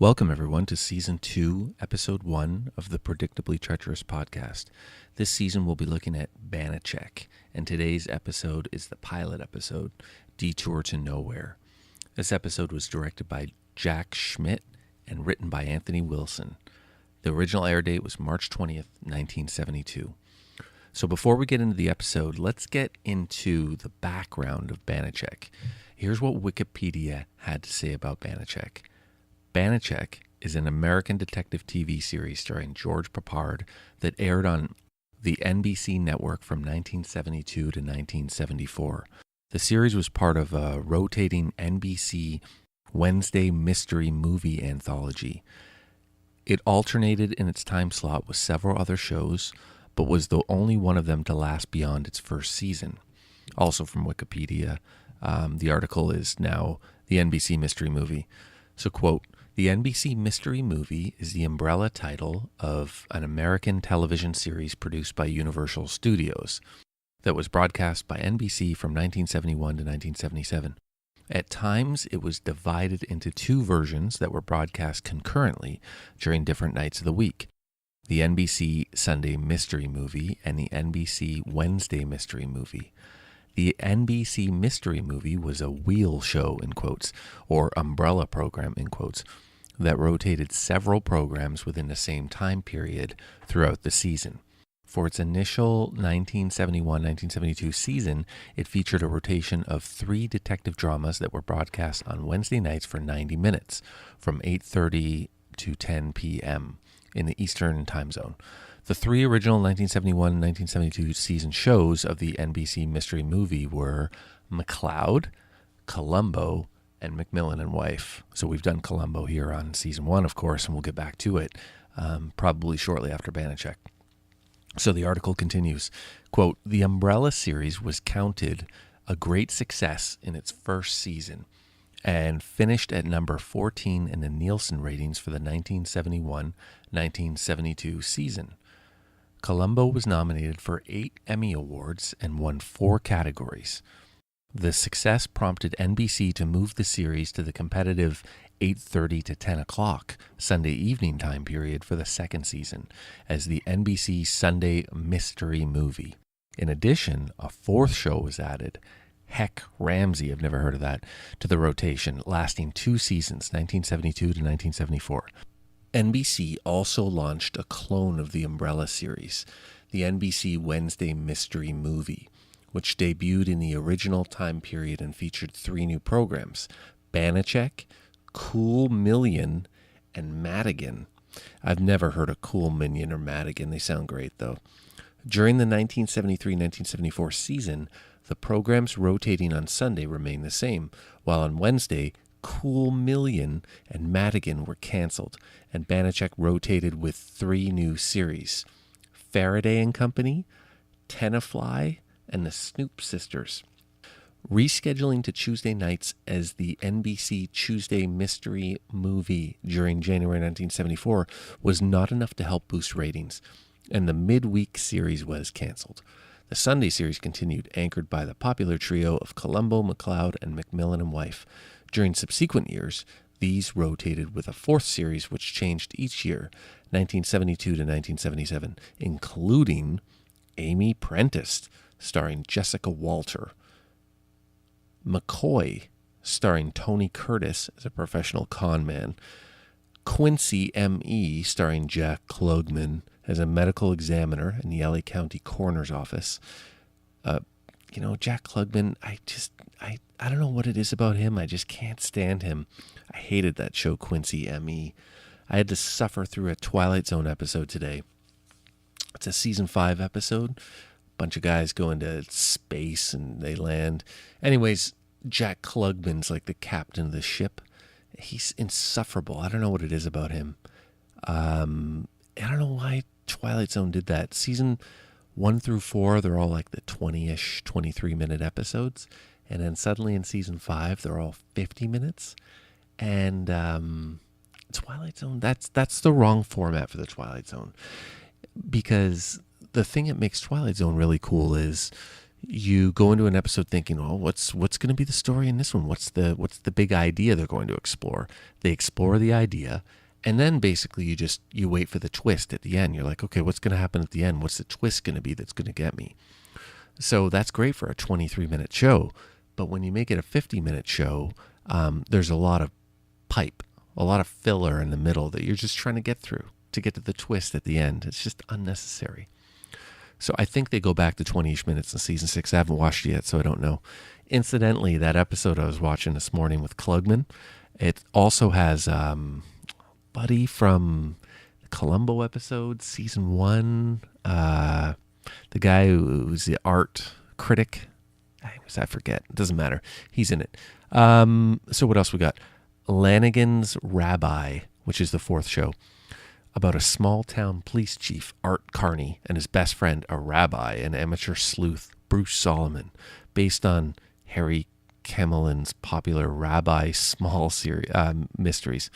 Welcome, everyone, to Season 2, Episode 1 of the Predictably Treacherous podcast. This season, we'll be looking at Banacek, and today's episode is the pilot episode, Detour to Nowhere. This episode was directed by Jack Schmidt and written by Anthony Wilson. The original air date was March 20th, 1972. So before we get into the episode, let's get into the background of Banacek. Here's what Wikipedia had to say about Banacek. Banacek is an American detective TV series starring George Peppard that aired on the NBC network from 1972 to 1974. The series was part of a rotating NBC Wednesday mystery movie anthology. It alternated in its time slot with several other shows, but was the only one of them to last beyond its first season. Also from Wikipedia, the article is now the NBC mystery movie. So, quote, "The NBC Mystery Movie is the umbrella title of an American television series produced by Universal Studios that was broadcast by NBC from 1971 to 1977. At times, it was divided into two versions that were broadcast concurrently during different nights of the week. The NBC Sunday Mystery Movie and the NBC Wednesday Mystery Movie. The NBC Mystery Movie was a wheel show, in quotes, or umbrella program, in quotes, that rotated several programs within the same time period throughout the season. For its initial 1971-1972 season, it featured a rotation of 3 detective dramas that were broadcast on Wednesday nights for 90 minutes, from 8:30 to 10 p.m. in the Eastern Time Zone. The 3 original 1971-1972 season shows of the NBC Mystery Movie were McCloud, Columbo, and McMillan and Wife. So we've done Columbo here on Season 1, of course, and we'll get back to it probably shortly after Banacek. So the article continues, quote, "The Umbrella series was counted a great success in its first season and finished at number 14 in the Nielsen ratings for the 1971-1972 season. Columbo was nominated for 8 Emmy Awards and won 4 categories. The success prompted NBC to move the series to the competitive 8:30 to 10 o'clock Sunday evening time period for the second season as the NBC Sunday Mystery Movie. In addition, a 4th show was added, Heck Ramsey, I've never heard of that, to the rotation, lasting 2 seasons, 1972 to 1974. NBC also launched a clone of the Umbrella series, the NBC Wednesday Mystery Movie, which debuted in the original time period and featured 3 new programs, Banacek, Cool Million, and Madigan. I've never heard of Cool Minion or Madigan. They sound great, though. During the 1973-1974 season, the programs rotating on Sunday remained the same, while on Wednesday, Cool Million and Madigan were canceled, and Banacek rotated with 3 new series, Faraday and Company, Tenafly, and the Snoop Sisters. Rescheduling to Tuesday nights as the NBC Tuesday Mystery Movie during January 1974 was not enough to help boost ratings, and the midweek series was canceled. The Sunday series continued, anchored by the popular trio of Columbo, McCloud, and McMillan and Wife. During subsequent years, these rotated with a 4th series which changed each year, 1972 to 1977, including Amy Prentice, starring Jessica Walter, McCoy, starring Tony Curtis as a professional con man, Quincy M.E., starring Jack Klugman as a medical examiner in the LA County Coroner's Office. Jack Klugman, I don't know what it is about him. I just can't stand him. I hated that show, Quincy M.E. I had to suffer through a Twilight Zone episode today. It's a season 5 episode. Bunch of guys go into space and they land. Anyways, Jack Klugman's like the captain of the ship. He's insufferable. I don't know what it is about him. I don't know why Twilight Zone did that. Season 1 through 4, they're all like the 20-ish, 23-minute episodes. And then suddenly in season 5, they're all 50 minutes. And Twilight Zone, that's the wrong format for the Twilight Zone. Because the thing that makes Twilight Zone really cool is you go into an episode thinking, "Oh, what's going to be the story in this one? What's the big idea they're going to explore?" They explore the idea, and then basically you wait for the twist at the end. You're like, "Okay, what's going to happen at the end? What's the twist going to be that's going to get me?" So that's great for a 23-minute show, but when you make it a 50-minute show, there's a lot of pipe, a lot of filler in the middle that you're just trying to get through to get to the twist at the end. It's just unnecessary. So I think they go back to 20-ish minutes in season 6. I haven't watched it yet, so I don't know. Incidentally, that episode I was watching this morning with Klugman, it also has Buddy from the Columbo episode, season 1, the guy who's the art critic. I forget. It doesn't matter. He's in it. So what else we got? Lanigan's Rabbi, which is the 4th show, about a small-town police chief, Art Carney, and his best friend, a rabbi, an amateur sleuth, Bruce Solomon, based on Harry Kemmelin's popular Rabbi Small series, mysteries.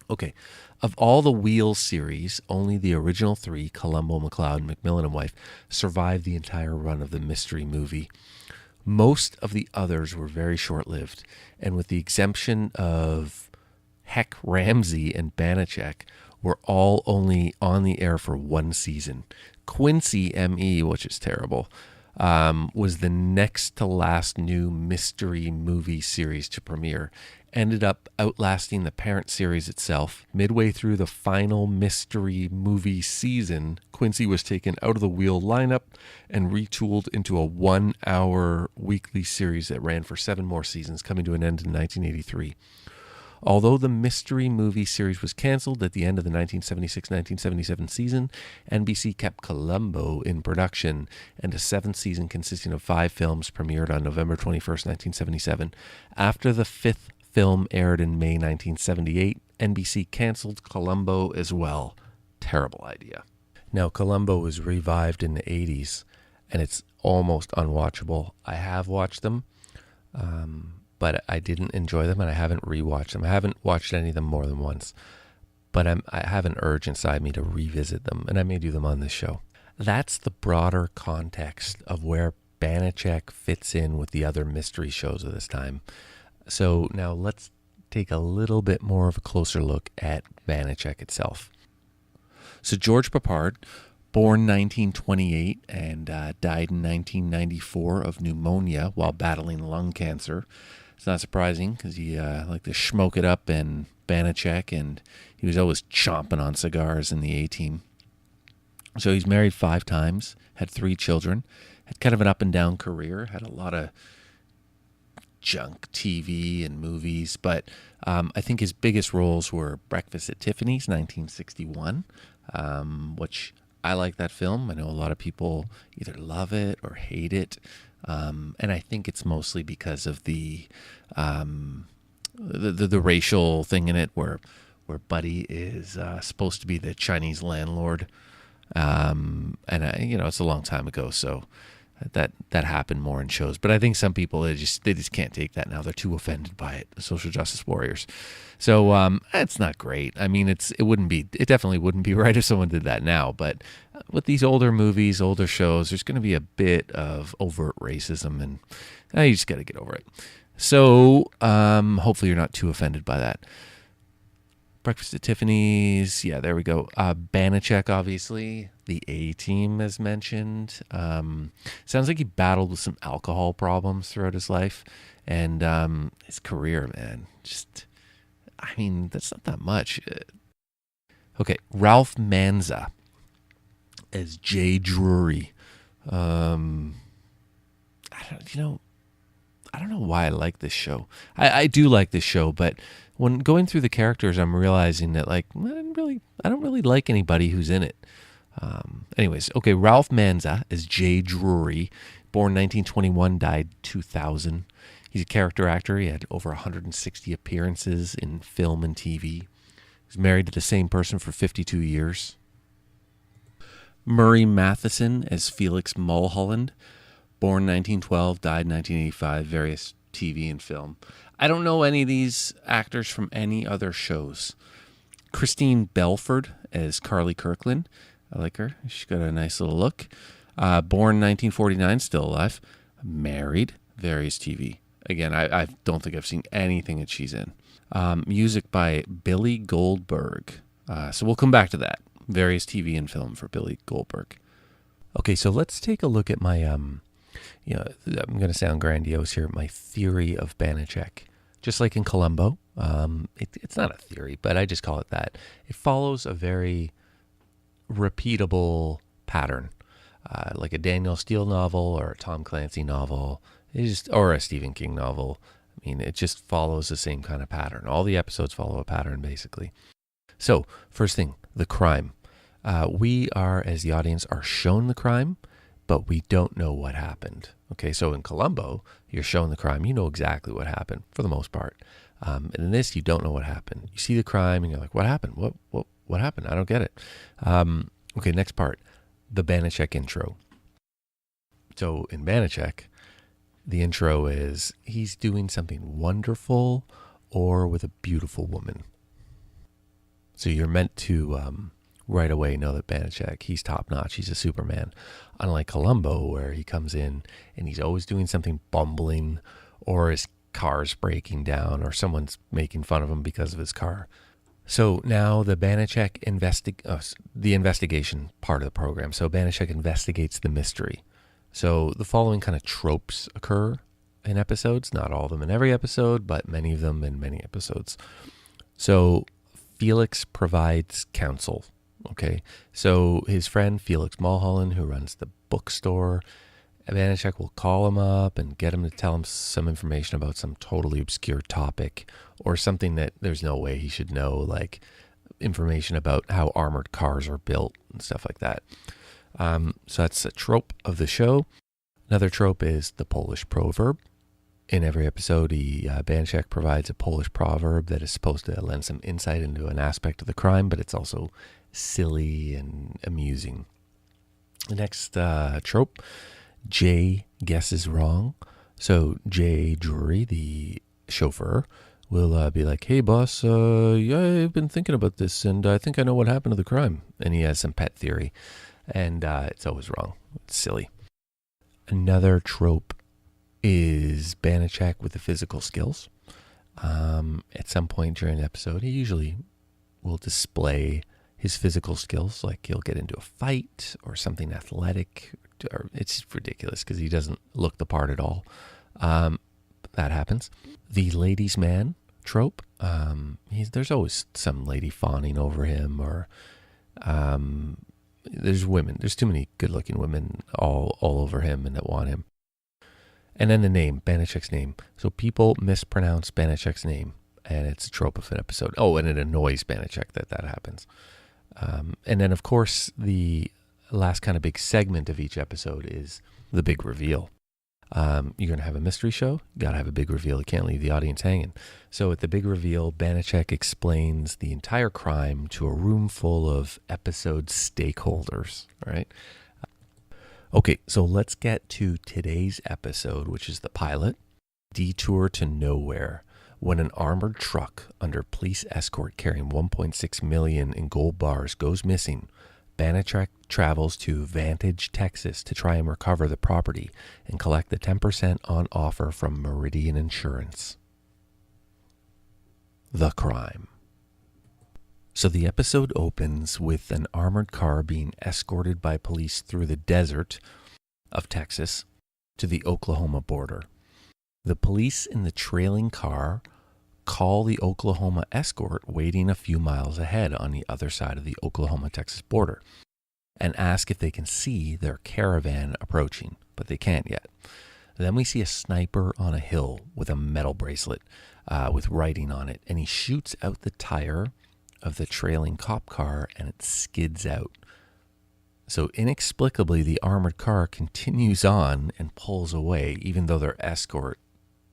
Okay, of all the Wheel series, only the original 3, Columbo, McLeod, Macmillan and Wife, survived the entire run of the mystery movie. Most of the others were very short-lived, and with the exemption of Heck Ramsey and Banacek, were all only on the air for 1 season. Quincy M.E., which is terrible, was the next to last new mystery movie series to premiere. Ended up outlasting the parent series itself. Midway through the final mystery movie season, Quincy was taken out of the Wheel lineup and retooled into a 1-hour weekly series that ran for 7 more seasons, coming to an end in 1983. Although the mystery movie series was canceled at the end of the 1976-1977 season, NBC kept Columbo in production, and a 7th season consisting of 5 films premiered on November 21st, 1977. After the 5th film aired in May 1978, NBC canceled Columbo as well. Terrible idea. Now, Columbo was revived in the 80s, and it's almost unwatchable. I have watched them, but I didn't enjoy them, and I haven't rewatched them. I haven't watched any of them more than once, but I have an urge inside me to revisit them, and I may do them on this show. That's the broader context of where Banacek fits in with the other mystery shows of this time. So now let's take a little bit more of a closer look at Banacek itself. So George Peppard, born 1928 and died in 1994 of pneumonia while battling lung cancer. It's not surprising because he liked to smoke it up in Banacek, and he was always chomping on cigars in the A-Team. So he's married 5 times, had 3 children, had kind of an up and down career, had a lot of junk TV and movies, but I think his biggest roles were Breakfast at Tiffany's, 1961, which I like that film. I know a lot of people either love it or hate it. And I think it's mostly because of the racial thing in it, where Buddy is supposed to be the Chinese landlord, and it's a long time ago, so that happened more in shows. But I think some people they just can't take that now. They're too offended by it, the social justice warriors. So it's not great. I mean, it definitely wouldn't be right if someone did that now. But with these older movies, older shows, there's going to be a bit of overt racism, and you just got to get over it. So hopefully you're not too offended by that. Breakfast at Tiffany's, yeah, there we go. Banacek, obviously. The A-Team, as mentioned. Sounds like he battled with some alcohol problems throughout his life. And his career, man, that's not that much. Okay, Ralph Manza as Jay Drury. I don't know why I like this show. I do like this show, but when going through the characters, I'm realizing that I don't really like anybody who's in it. Anyways, okay, Ralph Manza as Jay Drury, born 1921, died 2000. He's a character actor. He had over 160 appearances in film and TV. He was married to the same person for 52 years. Murray Matheson as Felix Mulholland, born 1912, died 1985, various TV and film. I don't know any of these actors from any other shows. Christine Belford as Carly Kirkland. I like her. She's got a nice little look. Born 1949, still alive. Married, various TV. Again, I don't think I've seen anything that she's in. Music by Billy Goldberg. So we'll come back to that. Various TV and film for Billy Goldberg. Okay, so let's take a look at my, I'm going to sound grandiose here, my theory of Banacek. Just like in Columbo, it's not a theory, but I just call it that. It follows a very repeatable pattern, like a Daniel Steele novel or a Tom Clancy novel, or a Stephen King novel. I mean, it just follows the same kind of pattern. All the episodes follow a pattern, basically. So, first thing, the crime. We are, as the audience, are shown the crime, but we don't know what happened. Okay, so in Columbo, you're shown the crime. You know exactly what happened, for the most part. And in this, you don't know what happened. You see the crime, and you're like, what happened? What happened? I don't get it. Okay, next part, the Banacek intro. So in Banacek, the intro is he's doing something wonderful or with a beautiful woman. So you're meant to right away know that Banacek, he's top-notch. He's a Superman. Unlike Columbo, where he comes in and he's always doing something bumbling, or his car's breaking down, or someone's making fun of him because of his car. So now the Banacek the investigation part of the program. So Banacek investigates the mystery. So the following kind of tropes occur in episodes. Not all of them in every episode, but many of them in many episodes. So Felix provides counsel. Okay, so his friend Felix Mulholland, who runs the bookstore, Banacek will call him up and get him to tell him some information about some totally obscure topic or something that there's no way he should know, like information about how armored cars are built and stuff like that. So that's a trope of the show. Another trope is the Polish proverb. In every episode, Banacek provides a Polish proverb that is supposed to lend some insight into an aspect of the crime, but it's also silly and amusing. The next trope, Jay guesses wrong. So Jay Drury, the chauffeur, will be like, hey boss, yeah, I've been thinking about this and I think I know what happened to the crime. And he has some pet theory, and it's always wrong. It's silly. Another trope is Banacek with the physical skills. At some point during the episode, he usually will display his physical skills, like he'll get into a fight or something athletic. Or it's ridiculous because he doesn't look the part at all. That happens. The ladies' man trope. There's always some lady fawning over him, or there's women. There's too many good-looking women all over him and that want him. And then the name, Banacek's name. So people mispronounce Banacek's name, and it's a trope of an episode. Oh, and it annoys Banacek that happens. And then, of course, the last kind of big segment of each episode is the big reveal. You're going to have a mystery show. You got to have a big reveal. You can't leave the audience hanging. So at the big reveal, Banacek explains the entire crime to a room full of episode stakeholders, right? Okay, so let's get to today's episode, which is the pilot, Detour to Nowhere. When an armored truck under police escort carrying $1.6 million in gold bars goes missing, Banacek travels to Vantage, Texas to try and recover the property and collect the 10% on offer from Meridian Insurance. The crime. So the episode opens with an armored car being escorted by police through the desert of Texas to the Oklahoma border. The police in the trailing car call the Oklahoma escort waiting a few miles ahead on the other side of the Oklahoma-Texas border and ask if they can see their caravan approaching, but they can't yet. Then we see a sniper on a hill with a metal bracelet with writing on it, and he shoots out the tire of the trailing cop car and it skids out. So inexplicably, the armored car continues on and pulls away, even though their escort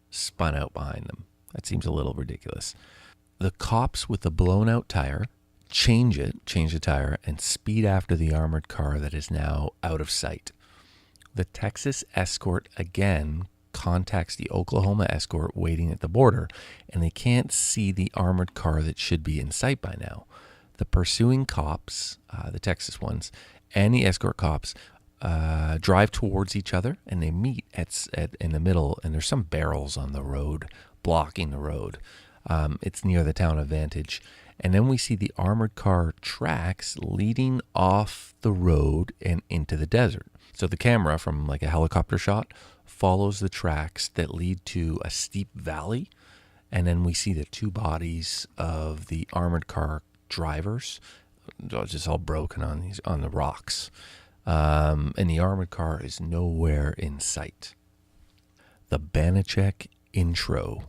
spun out behind them. That seems a little ridiculous. The cops with the blown out tire change the tire, and speed after the armored car that is now out of sight. The Texas escort again contacts the Oklahoma escort waiting at the border, and they can't see the armored car that should be in sight by now. The pursuing cops, the Texas ones, and the escort cops drive towards each other, and they meet in the middle, and there's some barrels on the road blocking the road. It's near the town of Vantage. And then we see the armored car tracks leading off the road and into the desert. So the camera, from like a helicopter shot, follows the tracks that lead to a steep valley. And then we see the two bodies of the armored car drivers, just all broken on the rocks. And the armored car is nowhere in sight. The Banacek intro.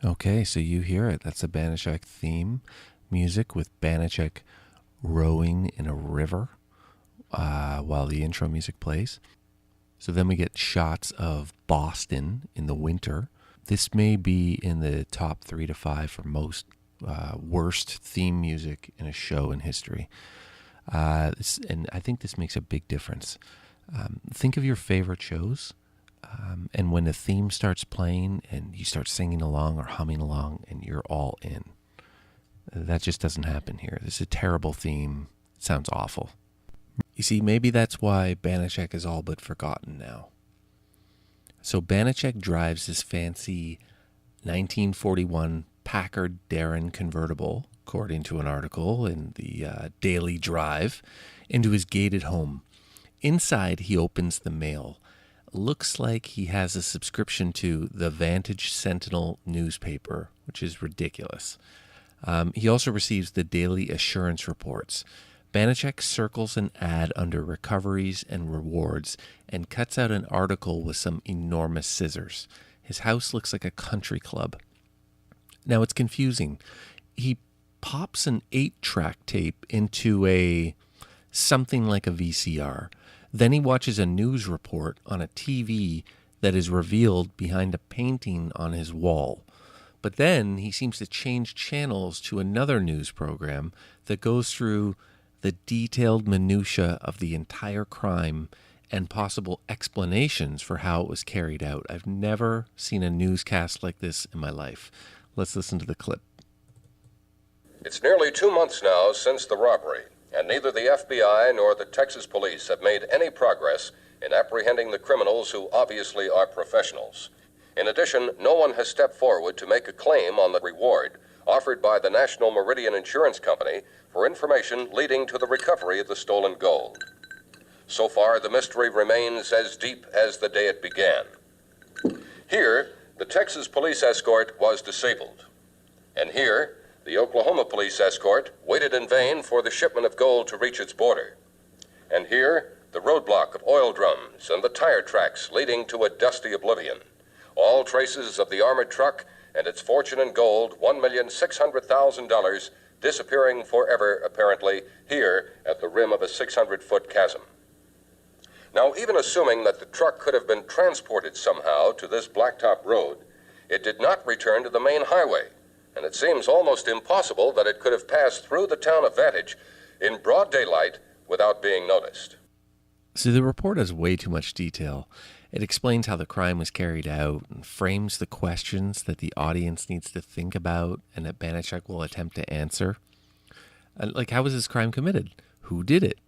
Okay, so you hear it. That's the Banichek theme music with Banacek rowing in a river while the intro music plays. So then we get shots of Boston in the winter. This may be in the top 3 to 5 for most worst theme music in a show in history. And I think this makes a big difference. Think of your favorite shows. And when the theme starts playing and you start singing along or humming along and you're all in, that just doesn't happen here. This is a terrible theme. It sounds awful. You see, maybe that's why Banacek is all but forgotten now. So Banacek drives this fancy 1941 Packard Darren convertible, according to an article in the Daily Drive, into his gated home. Inside, he opens the mail. Looks like he has a subscription to the Vantage Sentinel newspaper, which is ridiculous. He also receives the daily assurance reports. Banacek circles an ad under recoveries and rewards and cuts out an article with some enormous scissors. His house looks like a country club. Now, it's confusing. He pops an 8-track tape into something like a VCR. Then he watches a news report on a TV that is revealed behind a painting on his wall. But then he seems to change channels to another news program that goes through the detailed minutia of the entire crime and possible explanations for how it was carried out. I've never seen a newscast like this in my life. Let's listen to the clip. It's nearly 2 months now since the robbery, and neither the FBI nor the Texas police have made any progress in apprehending the criminals who obviously are professionals. In addition, no one has stepped forward to make a claim on the reward offered by the National Meridian Insurance Company for information leading to the recovery of the stolen gold. So far, the mystery remains as deep as the day it began. Here, the Texas police escort was disabled. And here, the Oklahoma police escort waited in vain for the shipment of gold to reach its border. And here, the roadblock of oil drums and the tire tracks leading to a dusty oblivion. All traces of the armored truck and its fortune in gold, $1,600,000, disappearing forever, apparently, here at the rim of a 600-foot chasm. Now, even assuming that the truck could have been transported somehow to this blacktop road, it did not return to the main highway. And it seems almost impossible that it could have passed through the town of Vantage in broad daylight without being noticed. So the report has way too much detail. It explains how the crime was carried out and frames the questions that the audience needs to think about and that Banacek will attempt to answer. Like, how was this crime committed? Who did it?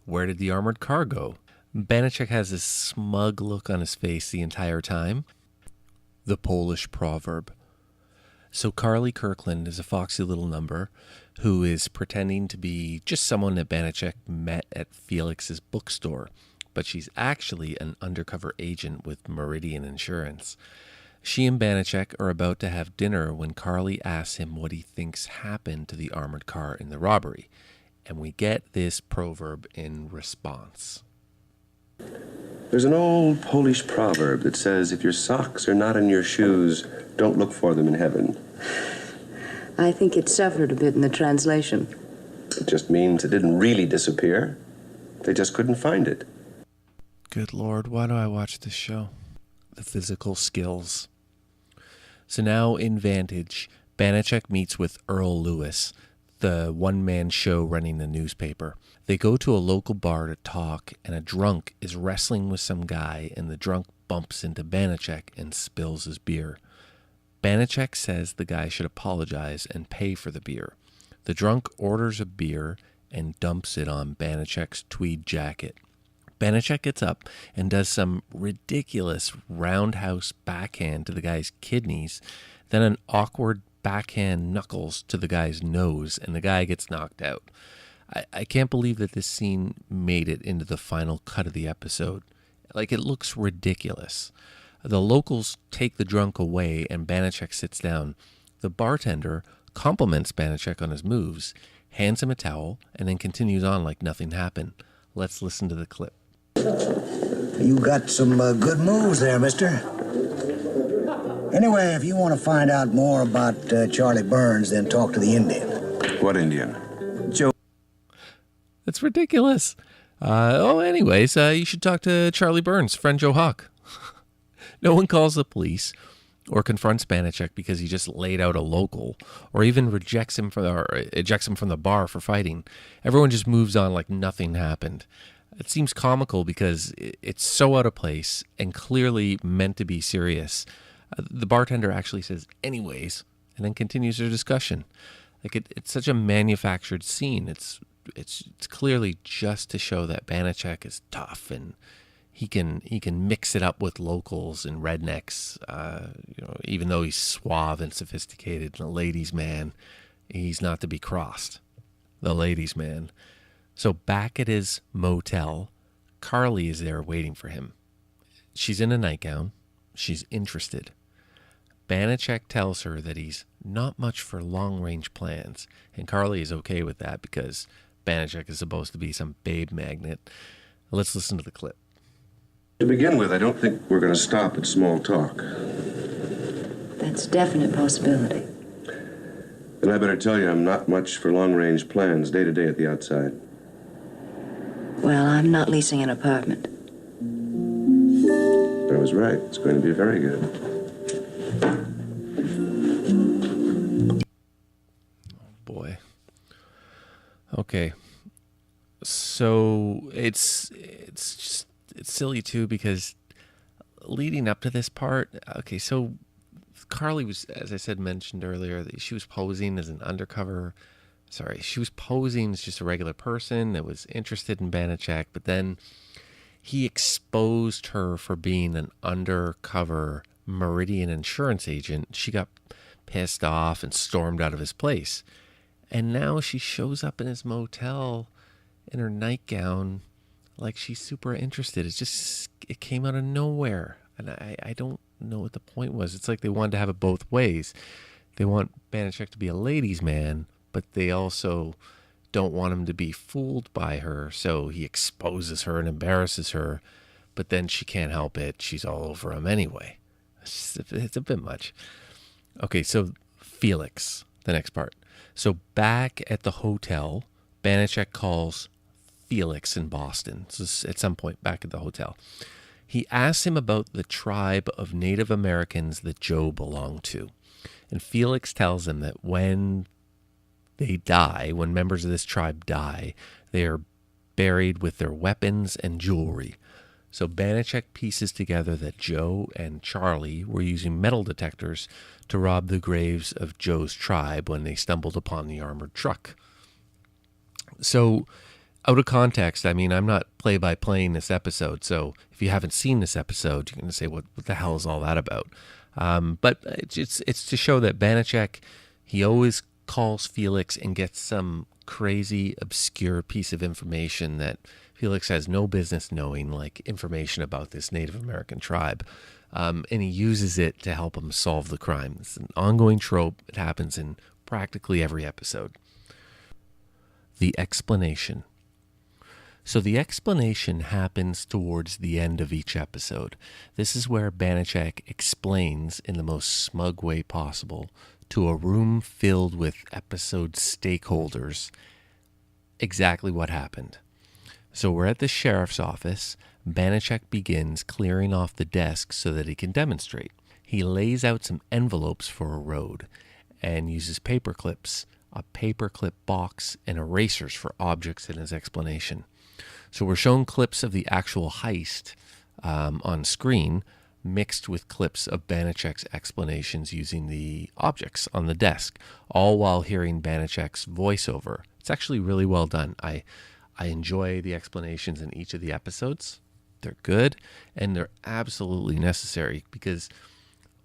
Where did the armored car go? Banacek has this smug look on his face the entire time. The Polish proverb. So Carly Kirkland is a foxy little number who is pretending to be just someone that Banacek met at Felix's bookstore, but she's actually an undercover agent with Meridian Insurance. She and Banacek are about to have dinner when Carly asks him what he thinks happened to the armored car in the robbery, and we get this proverb in response. There's an old Polish proverb that says, if your socks are not in your shoes, don't look for them in heaven. I think it suffered a bit in the translation. It just means it didn't really disappear. They just couldn't find it. Good Lord, why do I watch this show? The physical skills. So now in Vantage, Banacek meets with Earl Lewis, the one-man show running the newspaper. They go to a local bar to talk, and a drunk is wrestling with some guy, and the drunk bumps into Banacek and spills his beer. Banacek says the guy should apologize and pay for the beer. The drunk orders a beer and dumps it on Banachek's tweed jacket. Banacek gets up and does some ridiculous roundhouse backhand to the guy's kidneys, then an awkward backhand knuckles to the guy's nose, and the guy gets knocked out. I can't believe that this scene made it into the final cut of the episode. Like, it looks ridiculous. The locals take the drunk away, and Banacek sits down. The bartender compliments Banacek on his moves, hands him a towel, and then continues on like nothing happened. Let's listen to the clip. You got some good moves there, mister. Anyway, if you want to find out more about Charlie Burns, then talk to the Indian. What Indian? Joe. That's ridiculous. Anyways, you should talk to Charlie Burns, friend Joe Hawk. No one calls the police or confronts Banacek because he just laid out a local, or even ejects him from the bar for fighting. Everyone just moves on like nothing happened. It seems comical because it's so out of place and clearly meant to be serious. The bartender actually says, anyways, and then continues their discussion. Like, it's such a manufactured scene. It's clearly just to show that Banacek is tough and he can mix it up with locals and rednecks. Even though he's suave and sophisticated and a ladies' man, he's not to be crossed. The ladies' man. So back at his motel, Carly is there waiting for him. She's in a nightgown. She's interested. Banacek tells her that he's not much for long-range plans, and Carly is okay with that because Banacek is supposed to be some babe magnet. Let's listen to the clip. To begin with, I don't think we're going to stop at small talk. That's a definite possibility. And I better tell you, I'm not much for long-range plans, day-to-day at the outside. Well, I'm not leasing an apartment. I was right. It's going to be very good. Oh, boy. Okay. So it's silly, too, because leading up to this part, okay, so Carly was, as I said, mentioned earlier, that she was posing as an undercover. She was posing as just a regular person that was interested in Banacek, but then he exposed her for being an undercover Meridian Insurance agent. She got pissed off and stormed out of his place. And now she shows up in his motel in her nightgown like she's super interested. It came out of nowhere. And I don't know what the point was. It's like they wanted to have it both ways. They want Banacek to be a ladies' man, but they also don't want him to be fooled by her, so he exposes her and embarrasses her, but then she can't help it. She's all over him anyway. It's a bit much. Okay, so Felix, the next part. So back at the hotel, Banacek calls Felix in Boston. So at some point back at the hotel. He asks him about the tribe of Native Americans that Joe belonged to. And Felix tells him that when they die, when members of this tribe die, they are buried with their weapons and jewelry. So Banacek pieces together that Joe and Charlie were using metal detectors to rob the graves of Joe's tribe when they stumbled upon the armored truck. So, out of context, I mean, I'm not play-by-playing this episode, so if you haven't seen this episode, you're going to say, what the hell is all that about? But it's to show that Banacek, he always calls Felix and gets some crazy, obscure piece of information that Felix has no business knowing, like information about this Native American tribe. And he uses it to help him solve the crime. It's an ongoing trope. It happens in practically every episode. The explanation. So the explanation happens towards the end of each episode. This is where Banacek explains in the most smug way possible to a room filled with episode stakeholders exactly what happened. So we're at the sheriff's office. Banacek begins clearing off the desk so that he can demonstrate. He lays out some envelopes for a road and uses paper clips, a paperclip box, and erasers for objects in his explanation. So we're shown clips of the actual heist on screen mixed with clips of Banachek's explanations using the objects on the desk, all while hearing Banachek's voiceover. It's actually really well done. I enjoy the explanations in each of the episodes. They're good, and they're absolutely necessary because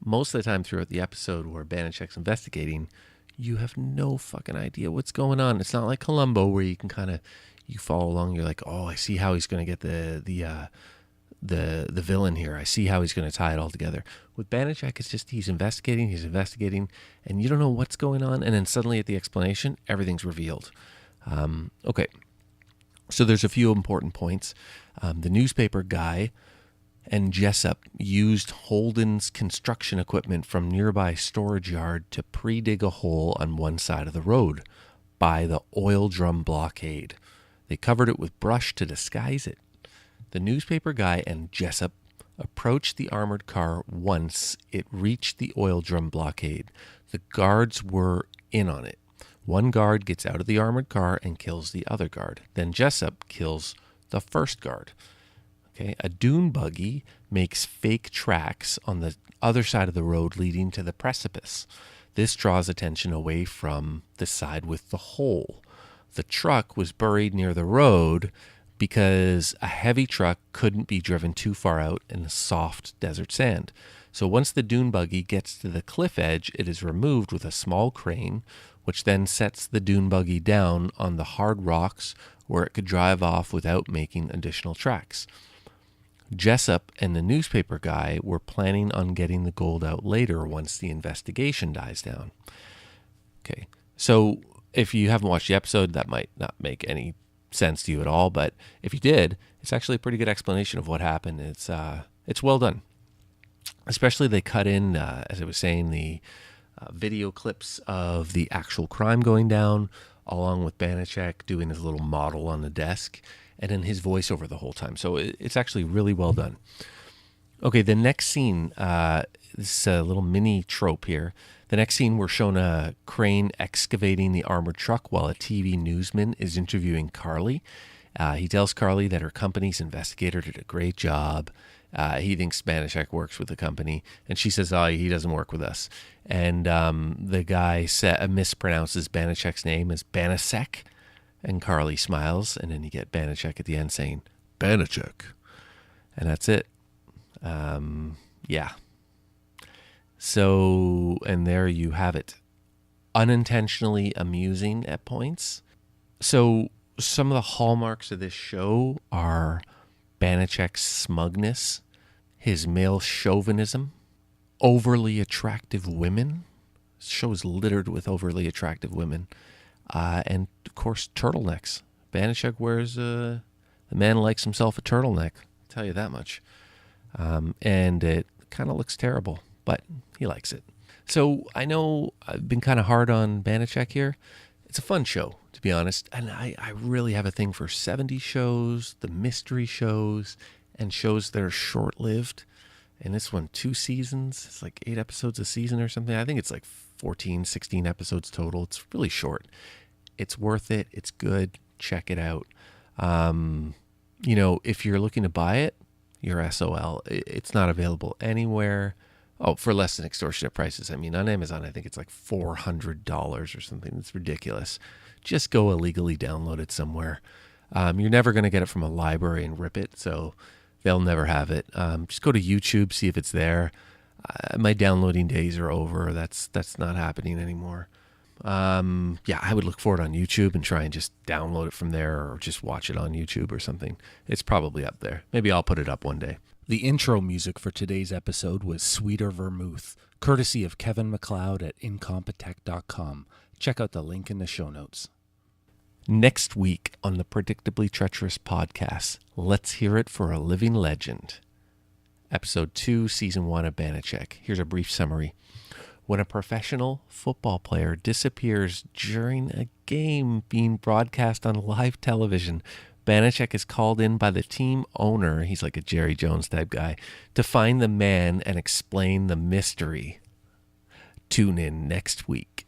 most of the time throughout the episode where Banachek's investigating, you have no fucking idea what's going on. It's not like Columbo where you can kind of, you follow along, you're like, oh, I see how he's going to get the villain here. I see how he's going to tie it all together. With Banacek, it's just he's investigating, and you don't know what's going on, and then suddenly at the explanation, everything's revealed. Okay, so there's a few important points. The newspaper guy and Jessup used Holden's construction equipment from nearby storage yard to pre-dig a hole on one side of the road by the oil drum blockade. They covered it with brush to disguise it. The newspaper guy and Jessup approached the armored car once it reached the oil drum blockade. The guards were in on it. One guard gets out of the armored car and kills the other guard. Then Jessup kills the first guard. Okay, a dune buggy makes fake tracks on the other side of the road leading to the precipice. This draws attention away from the side with the hole. The truck was buried near the road because a heavy truck couldn't be driven too far out in the soft desert sand. So once the dune buggy gets to the cliff edge, it is removed with a small crane, which then sets the dune buggy down on the hard rocks where it could drive off without making additional tracks. Jessup and the newspaper guy were planning on getting the gold out later once the investigation dies down. Okay, so if you haven't watched the episode, that might not make any sense to you at all, but if you did, it's actually a pretty good explanation of what happened. It's well done. Especially they cut in, as I was saying, the video clips of the actual crime going down, along with Banacek doing his little model on the desk, and then his voiceover the whole time. So it's actually really well done. Okay, the next scene, this is a little mini trope here. The next scene, we're shown a crane excavating the armored truck while a TV newsman is interviewing Carly. He tells Carly that her company's investigator did a great job. He thinks Banacek works with the company, and she says, "Oh, he doesn't work with us." And the guy mispronounces Banachek's name as Banacek, and Carly smiles, and then you get Banacek at the end saying Banacek, and that's it. Yeah. So, and there you have it. Unintentionally amusing at points. So, some of the hallmarks of this show are Banachek's smugness, his male chauvinism, overly attractive women. This show is littered with overly attractive women. And, of course, turtlenecks. Banacek wears, the man likes himself a turtleneck, I'll tell you that much. And it kind of looks terrible, but he likes it. So I know I've been kind of hard on Banacek here. It's a fun show, to be honest. And I really have a thing for 70s shows, the mystery shows, and shows that are short-lived. And this one, 2 seasons. It's like 8 episodes a season or something. I think it's like 14, 16 episodes total. It's really short. It's worth it. It's good. Check it out. If you're looking to buy it, your SOL. It's not available anywhere. Oh, for less than extortionate prices. I mean, on Amazon, I think it's like $400 or something. It's ridiculous. Just go illegally download it somewhere. You're never going to get it from a library and rip it, so they'll never have it. Just go to YouTube, see if it's there. My downloading days are over. That's not happening anymore. I would look for it on YouTube and try and just download it from there, or just watch it on YouTube or something. It's probably up there. Maybe I'll put it up one day. The intro music for today's episode was Sweeter Vermouth, courtesy of Kevin MacLeod at incompetech.com. Check out the link in the show notes. Next week on the Predictably Treacherous podcast, let's hear it for a living legend. Episode 2, Season 1 of Banacek. Here's a brief summary. When a professional football player disappears during a game being broadcast on live television, Banacek is called in by the team owner, he's like a Jerry Jones type guy, to find the man and explain the mystery. Tune in next week.